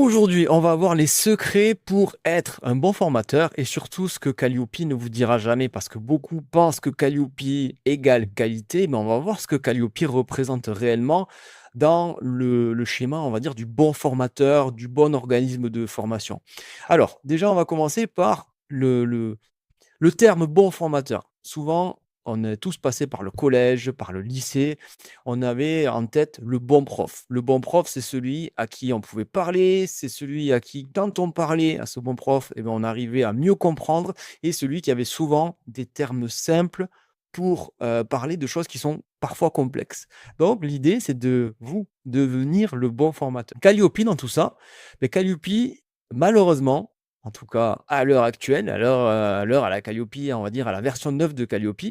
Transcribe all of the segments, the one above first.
Aujourd'hui, on va voir les secrets pour être un bon formateur et surtout ce que Calliope ne vous dira jamais parce que beaucoup pensent que Calliope égale qualité, mais on va voir ce que Calliope représente réellement dans le schéma, on va dire, du bon formateur, du bon organisme de formation. Alors, déjà, on va commencer par le terme bon formateur. Souvent, on est tous passés par le collège, par le lycée. On avait en tête le bon prof. Le bon prof, c'est celui à qui on pouvait parler, c'est celui à qui, quand on parlait à ce bon prof, eh ben, on arrivait à mieux comprendre et celui qui avait souvent des termes simples pour parler de choses qui sont parfois complexes. Donc, l'idée, c'est de vous devenir le bon formateur. Calliope, dans tout ça, mais Calliope, malheureusement, en tout cas, à l'heure actuelle, à la Calliope, on va dire à la version 9 de Calliope,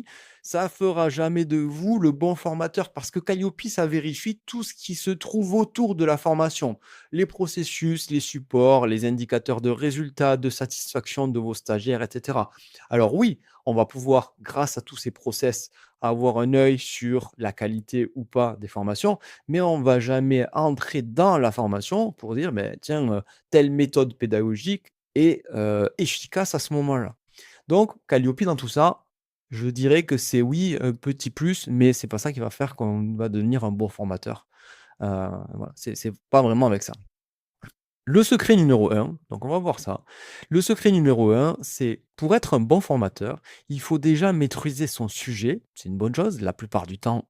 ça fera jamais de vous le bon formateur parce que Calliope, ça vérifie tout ce qui se trouve autour de la formation. Les processus, les supports, les indicateurs de résultats, de satisfaction de vos stagiaires, etc. Alors oui, on va pouvoir, grâce à tous ces process, avoir un œil sur la qualité ou pas des formations, mais on ne va jamais entrer dans la formation pour dire, ben, tiens, telle méthode pédagogique est efficace à ce moment-là. Donc Calliope dans tout ça, je dirais que c'est oui, un petit plus, mais c'est pas ça qui va faire qu'on va devenir un bon formateur. Voilà, c'est pas vraiment avec ça. Le secret numéro un, donc on va voir ça. Le secret numéro un, c'est pour être un bon formateur, il faut déjà maîtriser son sujet. C'est une bonne chose. La plupart du temps,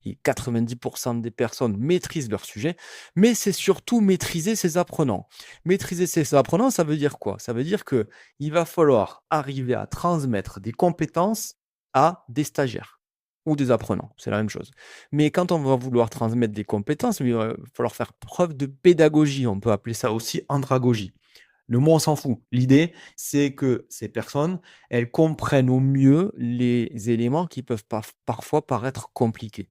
et 90 des personnes maîtrisent leur sujet, mais c'est surtout maîtriser ses apprenants. Maîtriser ses apprenants, ça veut dire quoi? Ça veut dire que il va falloir arriver à transmettre des compétences à des stagiaires ou des apprenants, c'est la même chose. Mais quand on va vouloir transmettre des compétences, il va falloir faire preuve de pédagogie. On peut appeler ça aussi andragogie. Le mot, on s'en fout. L'idée, c'est que ces personnes, elles comprennent au mieux les éléments qui peuvent parfois paraître compliqués.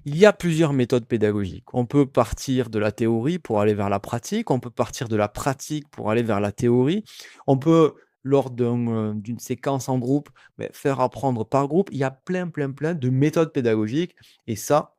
Il y a plusieurs méthodes pédagogiques. On peut partir de la théorie pour aller vers la pratique, on peut partir de la pratique pour aller vers la théorie, on peut, lors d'une séquence en groupe, faire apprendre par groupe. Il y a plein, plein, plein de méthodes pédagogiques et ça,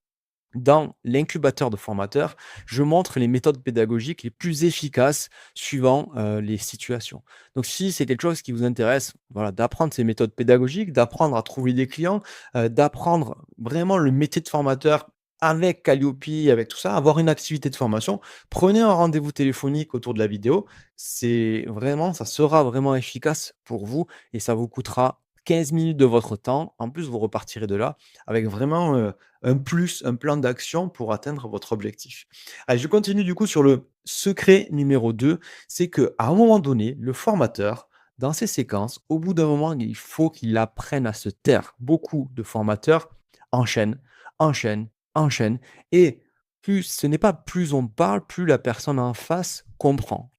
dans l'incubateur de formateurs, je montre les méthodes pédagogiques les plus efficaces suivant, les situations. Donc si c'est quelque chose qui vous intéresse, voilà, d'apprendre ces méthodes pédagogiques, d'apprendre à trouver des clients, d'apprendre vraiment le métier de formateur avec Calliope, avec tout ça, avoir une activité de formation, prenez un rendez-vous téléphonique autour de la vidéo. C'est vraiment ça sera vraiment efficace pour vous et ça vous coûtera 15 minutes de votre temps. En plus, vous repartirez de là avec vraiment, un plus, un plan d'action pour atteindre votre objectif. Allez, je continue du coup sur le secret numéro 2, c'est qu'à un moment donné, le formateur, dans ses séquences, au bout d'un moment, il faut qu'il apprenne à se taire. Beaucoup de formateurs enchaînent, enchaînent, enchaînent et plus ce n'est pas plus on parle, plus la personne en face comprend.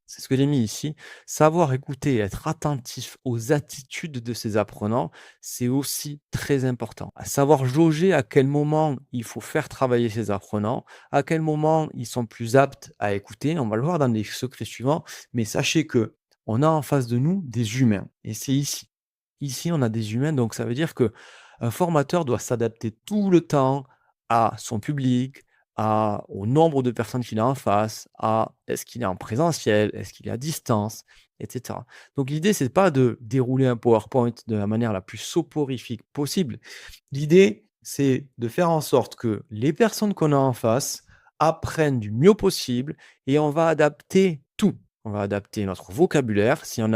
C'est ce que j'ai mis ici. Savoir écouter et être attentif aux attitudes de ses apprenants, c'est aussi très important. À savoir jauger à quel moment il faut faire travailler ses apprenants, à quel moment ils sont plus aptes à écouter. On va le voir dans les secrets suivants, mais sachez que on a en face de nous des humains et c'est ici. Ici, on a des humains, donc ça veut dire que un formateur doit s'adapter tout le temps à son public, au nombre de personnes qu'il a en face, à est-ce qu'il est en présentiel, est-ce qu'il est à distance, etc. Donc l'idée, c'est pas de dérouler un PowerPoint de la manière la plus soporifique possible. L'idée, c'est de faire en sorte que les personnes qu'on a en face apprennent du mieux possible et on va adapter tout. On va adapter notre vocabulaire. Si on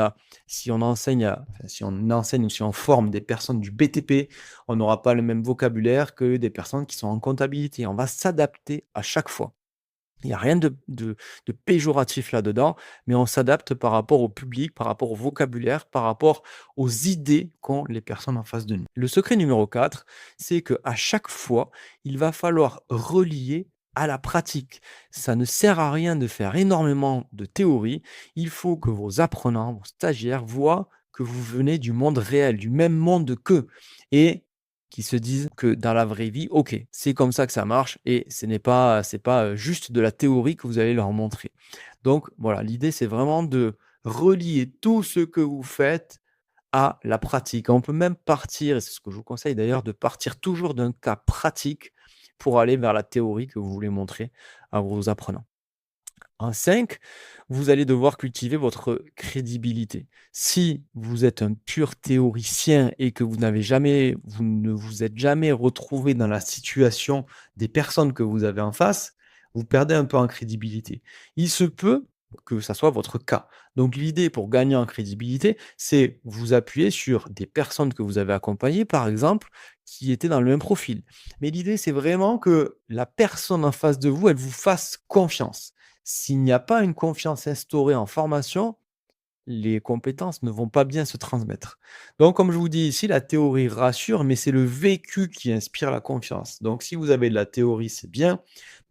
enseigne, enfin, si on enseigne ou si on forme des personnes du BTP, on n'aura pas le même vocabulaire que des personnes qui sont en comptabilité. On va s'adapter à chaque fois. Il n'y a rien de péjoratif là-dedans, mais on s'adapte par rapport au public, par rapport au vocabulaire, par rapport aux idées qu'ont les personnes en face de nous. Le secret numéro 4, c'est qu'à chaque fois, il va falloir relier à la pratique. Ça ne sert à rien de faire énormément de théorie. Il faut que vos apprenants, vos stagiaires voient que vous venez du monde réel, du même monde qu'eux. Et qui se disent que dans la vraie vie, OK, c'est comme ça que ça marche et c'est pas, juste de la théorie que vous allez leur montrer. Donc voilà, l'idée, c'est vraiment de relier tout ce que vous faites à la pratique. On peut même partir, et c'est ce que je vous conseille d'ailleurs, de partir toujours d'un cas pratique pour aller vers la théorie que vous voulez montrer à vos apprenants. En 5, vous allez devoir cultiver votre crédibilité. Si vous êtes un pur théoricien et que vous ne vous êtes jamais retrouvé dans la situation des personnes que vous avez en face, vous perdez un peu en crédibilité. Il se peut que ça soit votre cas. Donc l'idée pour gagner en crédibilité, c'est vous appuyer sur des personnes que vous avez accompagnées, par exemple, qui étaient dans le même profil. Mais l'idée, c'est vraiment que la personne en face de vous, elle vous fasse confiance. S'il n'y a pas une confiance instaurée en formation, les compétences ne vont pas bien se transmettre. Donc, comme je vous dis ici, la théorie rassure, mais c'est le vécu qui inspire la confiance. Donc, si vous avez de la théorie, c'est bien,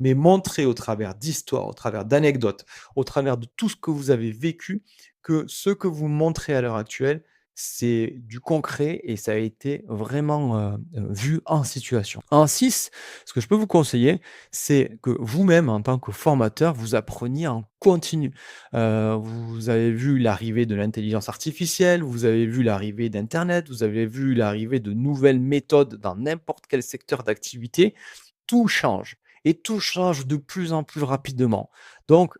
mais montrez au travers d'histoires, au travers d'anecdotes, au travers de tout ce que vous avez vécu, que ce que vous montrez à l'heure actuelle, c'est du concret et ça a été vraiment vu en situation. En 6, ce que je peux vous conseiller, c'est que vous-même, en tant que formateur, vous appreniez en continu. Vous avez vu l'arrivée de l'intelligence artificielle, vous avez vu l'arrivée d'internet, vous avez vu l'arrivée de nouvelles méthodes dans n'importe quel secteur d'activité. Tout change et tout change de plus en plus rapidement. Donc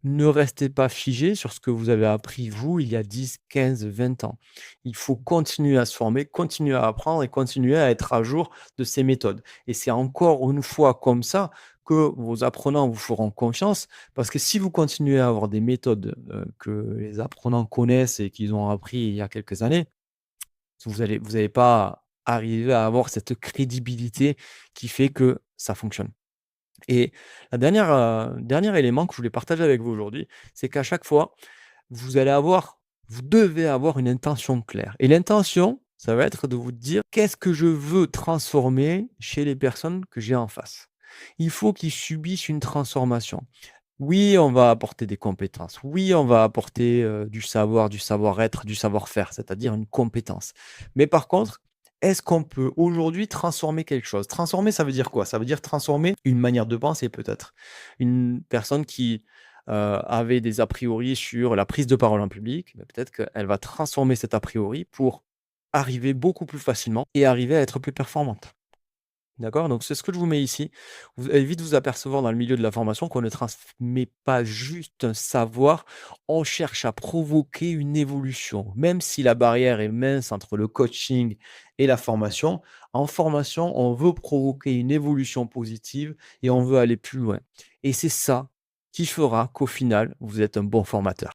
ne restez pas figé sur ce que vous avez appris vous, il y a 10, 15, 20 ans. Il faut continuer à se former, continuer à apprendre et continuer à être à jour de ces méthodes. Et c'est encore une fois comme ça que vos apprenants vous feront confiance, parce que si vous continuez à avoir des méthodes, que les apprenants connaissent et qu'ils ont appris il y a quelques années, vous allez pas arriver à avoir cette crédibilité qui fait que ça fonctionne. Et la dernier élément que je voulais partager avec vous aujourd'hui, c'est qu'à chaque fois, vous devez avoir une intention claire. Et l'intention, ça va être de vous dire: «Qu'est-ce que je veux transformer chez les personnes que j'ai en face?» Il faut qu'ils subissent une transformation. Oui, on va apporter des compétences. Oui, on va apporter, du savoir, du savoir-être, du savoir-faire, c'est-à-dire une compétence. Mais par contre, est-ce qu'on peut aujourd'hui transformer quelque chose? Transformer, ça veut dire quoi? Ça veut dire transformer une manière de penser peut-être. Une personne qui, avait des a priori sur la prise de parole en public, bah, peut-être qu'elle va transformer cet a priori pour arriver beaucoup plus facilement et arriver à être plus performante. D'accord? Donc c'est ce que je vous mets ici. Vous allez vite vous apercevoir dans le milieu de la formation qu'on ne transmet pas juste un savoir, on cherche à provoquer une évolution. Même si la barrière est mince entre le coaching et la formation, en formation, on veut provoquer une évolution positive et on veut aller plus loin. Et c'est ça qui fera qu'au final, vous êtes un bon formateur.